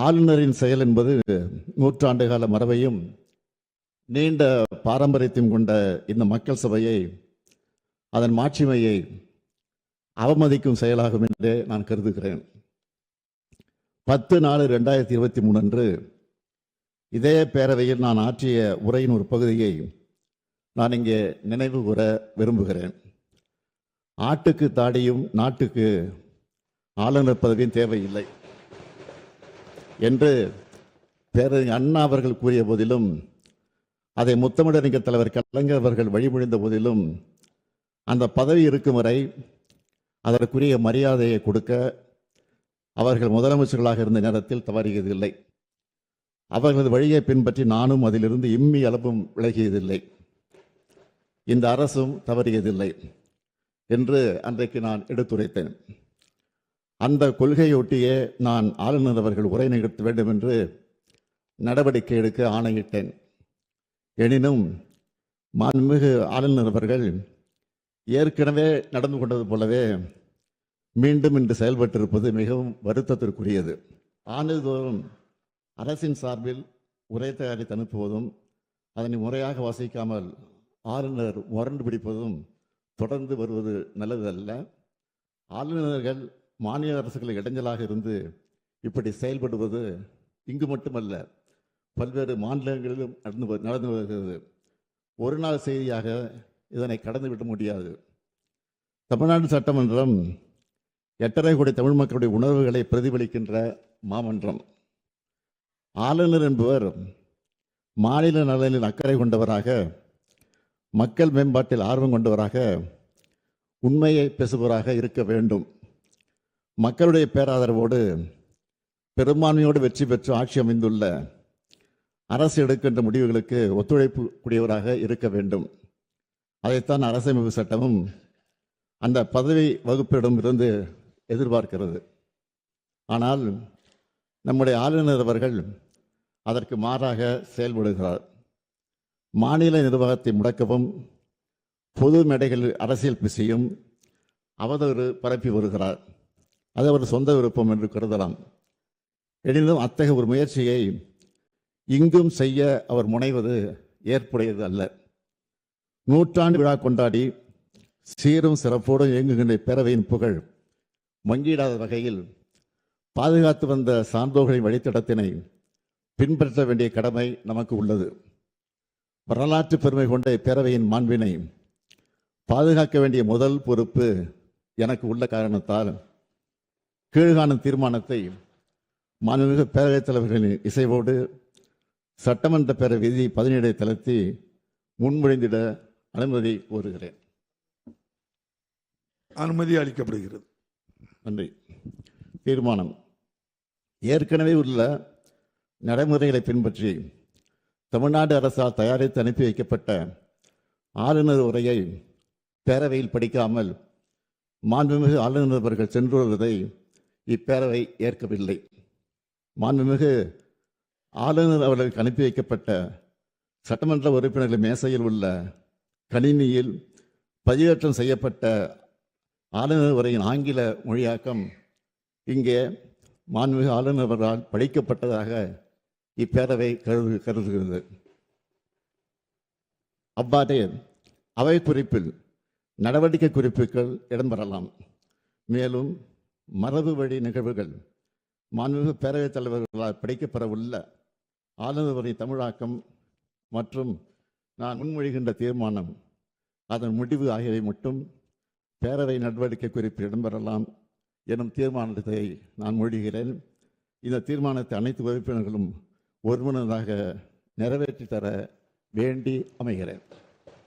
ஆளுநரின் செயல் என்பது நூற்றாண்டு கால மரபையும் நீண்ட பாரம்பரியத்தையும் கொண்ட இந்த மக்கள் சபையை, அதன் மாட்சிமையை அவமதிக்கும் செயலாகும் என்றே நான் கருதுகிறேன். 10/4/2023 அன்று இதே பேரவையில் நான் ஆற்றிய உரையின் ஒரு பகுதியை நான் இங்கே நினைவு கூற விரும்புகிறேன். ஆட்டுக்கு தாடியும் நாட்டுக்கு ஆளுநர் பதவியும் தேவையில்லை என்று பேரறிஞர் அண்ணா அவர்கள் கூறிய போதிலும், அதை முத்தமிழறிஞர் தலைவர் கலைஞர் அவர்கள் வழிமொழிந்த போதிலும், அந்த பதவி இருக்கும் வரை அதற்குரிய மரியாதையை கொடுக்க அவர்கள் முதலமைச்சர்களாக இருந்த நேரத்தில் தவறியதில்லை. அவர்களது வழியை பின்பற்றி நானும் அதிலிருந்து இம்மி அளவும் விலகியதில்லை. இந்த அரசும் தவறியதில்லை என்று அன்றைக்கு நான் எடுத்துரைத்தேன். அந்த கொள்கையொட்டியே நான் ஆளுநர் அவர்கள் உரை நிகழ்த்த வேண்டும் என்று நடவடிக்கை எடுக்க ஆணையிட்டேன். எனினும் மாண்புமிகு ஆளுநர் அவர்கள் ஏற்கனவே நடந்து கொண்டது போலவே மீண்டும் இன்று செயல்பட்டிருப்பது மிகவும் வருத்தத்திற்குரியது. ஆண்டுதோறும் அரசின் சார்பில் உரை தயாரித்து அனுப்புவதும் அதனை முறையாக வாசிக்காமல் ஆளுநர் முரண்டு பிடிப்பதும் தொடர்ந்து வருவது நல்லதல்ல. ஆளுநர்கள் மாநில அரசுகளுக்கு இடைஞ்சலாக இருந்து இப்படி செயல்படுவது இங்கு மட்டுமல்ல, பல்வேறு மாநிலங்களிலும் நடந்து வருகிறது. ஒரு நாள் செய்தியாக இதனை கடந்துவிட முடியாது. தமிழ்நாடு சட்டமன்றம் 8.5 கோடி தமிழ் மக்களுடைய உணர்வுகளை பிரதிபலிக்கின்ற மாமன்றம். ஆளுநர் என்பவர் மாநில நலனில் அக்கறை கொண்டவராக, மக்கள் மேம்பாட்டில் ஆர்வம் கொண்டவராக, உண்மையை பேசுபவராக இருக்க வேண்டும். மக்களுடைய பேராதரவோடு பெரும்பான்மையோடு வெற்றி பெற்று ஆட்சி அமைந்துள்ள அரசு எடுக்கின்ற முடிவுகளுக்கு ஒத்துழைப்பு கூடியவராக இருக்க வேண்டும். அதைத்தான் அரசமைப்பு சட்டமும் அந்த பதவி வகுப்பிடம் இருந்து எதிர்பார்க்கிறது. ஆனால் நம்முடைய ஆளுநர் அவர்கள் அதற்கு மாறாக செயல்படுகிறார். மாநில நிர்வாகத்தை முடக்கவும் பொது மேடைகளில் அரசியல் பேசியும் அவதூறு பரப்பி வருகிறார். அது அவர் சொந்த விருப்பம் என்று கருதலாம். எனினும் அத்தகைய ஒரு முயற்சியை இங்கும் செய்ய அவர் முனைவது ஏற்புடையது அல்ல. நூற்றாண்டு விழா கொண்டாடி சீரும் சிறப்போடு இயங்குகின்ற பேரவையின் புகழ் மங்கிடாத வகையில் பாதுகாத்து வந்த சான்றோர்களின் வழித்தடத்தினை பின்பற்ற வேண்டிய கடமை நமக்கு உள்ளது. வரலாற்று பெருமை கொண்ட பேரவையின் மாண்பினை பாதுகாக்க வேண்டிய முதல் பொறுப்பு எனக்கு உள்ள காரணத்தால் கீழ்காணும் தீர்மானத்தை மாண்புமிகு பேரவைத் தலைவர்களின் இசைவோடு சட்டமன்ற பேரவை விதி 17 தளர்த்தி முன்மொழிந்திட அனுமதி கோருகிறேன். அனுமதி அளிக்கப்படுகிறது. நன்றி. தீர்மானம்: ஏற்கனவே உள்ள நடைமுறைகளை பின்பற்றி தமிழ்நாடு அரசால் தயாரித்து அனுப்பி வைக்கப்பட்ட ஆளுநர் உரையை பேரவையில் படிக்காமல் மாண்புமிகு ஆளுநர் அவர்கள் சென்று வருவதை இப்பேரவை ஏற்கவில்லை. மாண்புமிகு ஆளுநர் அவர்களுக்கு அனுப்பி வைக்கப்பட்ட சட்டமன்ற உறுப்பினர்கள் மேசையில் உள்ள கணினியில் பதிவேற்றம் செய்யப்பட்ட ஆளுநர் உரையின் ஆங்கில மொழியாக்கம் இங்கே மாண்புமிகு ஆளுநர் அவர்களால் படிக்கப்பட்டதாக இப்பேரவை கருதுகிறது. அவ்வாறே அவை குறிப்பில் நடவடிக்கை குறிப்புகள் இடம்பெறலாம். மேலும் மரபு வழி நிகழ்வுகள் மாண்புமிகு பேரவைத் தலைவர்களால் படிக்கப்பெறவுள்ள ஆளுநர் உரை தமிழாக்கம் மற்றும் நான் முன்மொழிகின்ற தீர்மானம், அதன் முடிவு ஆகியவை மட்டும் பேரவை நடவடிக்கை குறிப்பில் இடம்பெறலாம் எனும் தீர்மானத்தை நான் மொழிகிறேன். இந்த தீர்மானத்தை அனைத்து உறுப்பினர்களும் ஒருமனதாக நிறைவேற்றி தர வேண்டி அமைகிறேன்.